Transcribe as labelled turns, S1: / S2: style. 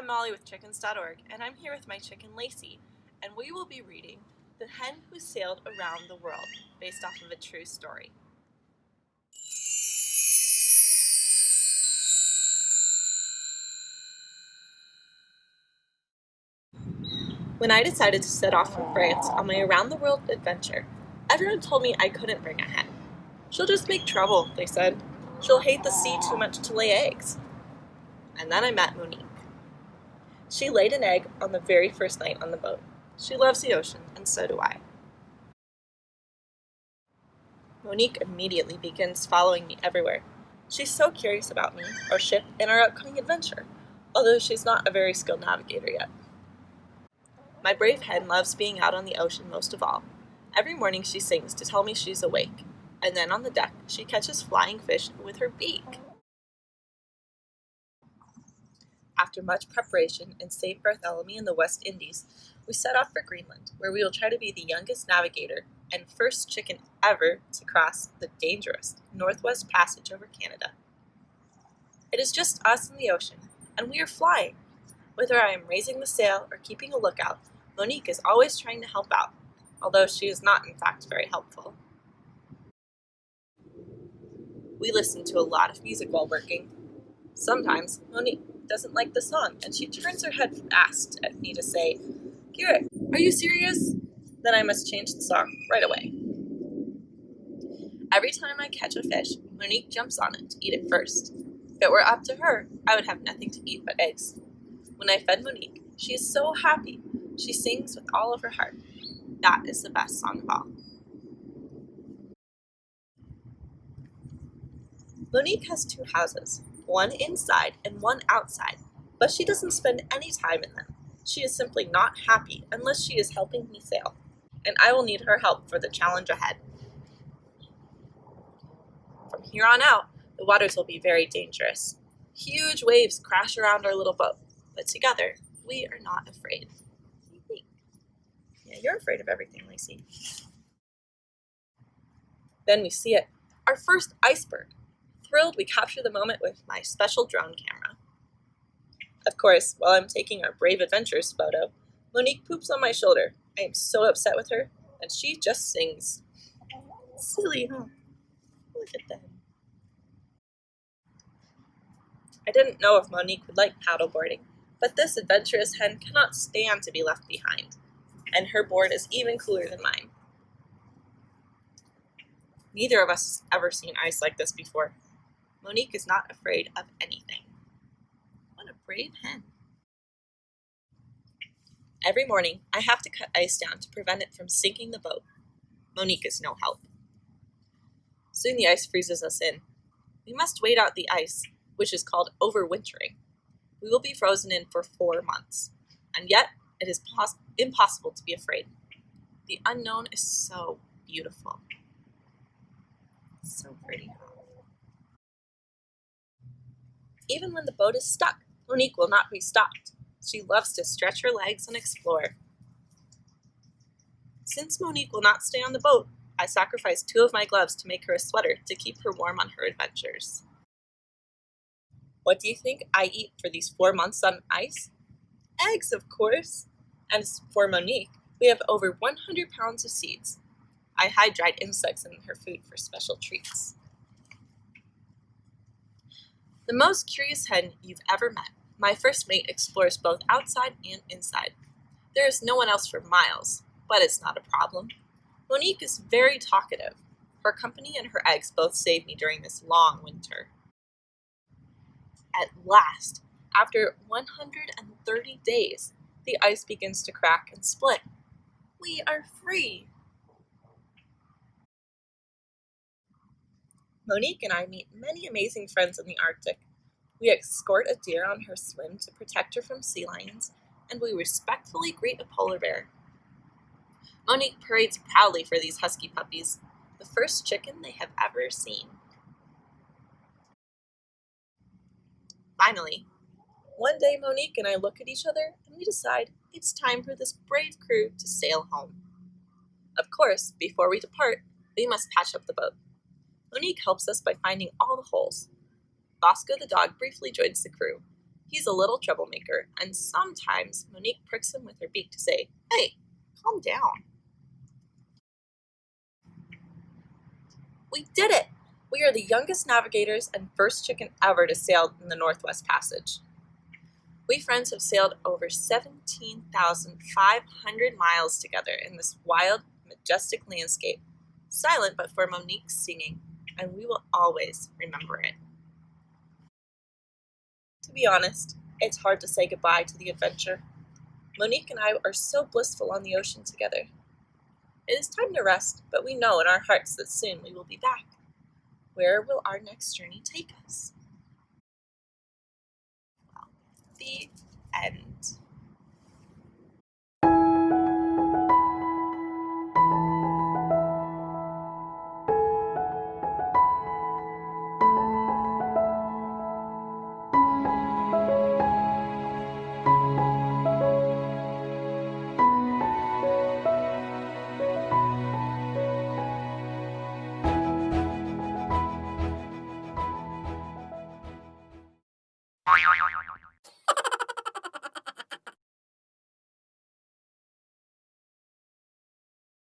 S1: Molly with chickens.org, and I'm here with my chicken Lacey, and we will be reading The Hen Who Sailed Around the World, based off of a true story. When I decided to set off from France on my around-the-world adventure, everyone told me I couldn't bring a hen. She'll just make trouble, they said. She'll hate the sea too much to lay eggs. And then I met Monique. She laid an egg on the very first night on the boat. She loves the ocean, and so do I. Monique immediately begins following me everywhere. She's so curious about me, our ship, and our upcoming adventure, although she's not a very skilled navigator yet. My brave hen loves being out on the ocean most of all. Every morning she sings to tell me she's awake, and then on the deck she catches flying fish with her beak. After much preparation in St. Bartholomew in the West Indies, we set off for Greenland, where we will try to be the youngest navigator and first chicken ever to cross the dangerous Northwest Passage over Canada. It is just us in the ocean, and we are flying. Whether I am raising the sail or keeping a lookout, Monique is always trying to help out, although she is not, in fact, very helpful. We listen to a lot of music while working. Sometimes Monique doesn't like the song, and she turns her head fast at me to say, "Guirec, are you serious?" Then I must change the song right away. Every time I catch a fish, Monique jumps on it to eat it first. If it were up to her, I would have nothing to eat but eggs. When I fed Monique, she is so happy. She sings with all of her heart. That is the best song of all. Monique has two houses, one inside and one outside, but she doesn't spend any time in them. She is simply not happy unless she is helping me sail, and I will need her help for the challenge ahead. From here on out, the waters will be very dangerous. Huge waves crash around our little boat, but together, we are not afraid. What do you think? Yeah, you're afraid of everything, Lacey. Then we see it, our first iceberg. Thrilled, we capture the moment with my special drone camera. Of course, while I'm taking our brave adventures photo, Monique poops on my shoulder. I am so upset with her, and she just sings. Silly, huh? Look at them. I didn't know if Monique would like paddleboarding, but this adventurous hen cannot stand to be left behind, and her board is even cooler than mine. Neither of us has ever seen ice like this before. Monique is not afraid of anything. What a brave hen. Every morning, I have to cut ice down to prevent it from sinking the boat. Monique is no help. Soon the ice freezes us in. We must wait out the ice, which is called overwintering. We will be frozen in for 4 months, and yet it is impossible to be afraid. The unknown is so beautiful. So pretty. Even when the boat is stuck, Monique will not be stopped. She loves to stretch her legs and explore. Since Monique will not stay on the boat, I sacrifice 2 of my gloves to make her a sweater to keep her warm on her adventures. What do you think I eat for these 4 months on ice? Eggs, of course. And for Monique, we have over 100 pounds of seeds. I hide dried insects in her food for special treats. The most curious hen you've ever met. My first mate explores both outside and inside. There is no one else for miles, but it's not a problem. Monique is very talkative. Her company and her eggs both save me during this long winter. At last, after 130 days, the ice begins to crack and split. We are free. Monique and I meet many amazing friends in the Arctic. We escort a deer on her swim to protect her from sea lions, and we respectfully greet a polar bear. Monique parades proudly for these husky puppies, the first chicken they have ever seen. Finally, one day Monique and I look at each other and we decide it's time for this brave crew to sail home. Of course, before we depart, we must patch up the boat. Monique helps us by finding all the holes. Bosco the dog briefly joins the crew. He's a little troublemaker, and sometimes Monique pricks him with her beak to say, "Hey, calm down." We did it! We are the youngest navigators and first chicken ever to sail in the Northwest Passage. We friends have sailed over 17,500 miles together in this wild, majestic landscape, silent but for Monique's singing, and we will always remember it. To be honest, it's hard to say goodbye to the adventure. Monique and I are so blissful on the ocean together. It is time to rest, but we know in our hearts that soon we will be back. Where will our next journey take us? Well, the end.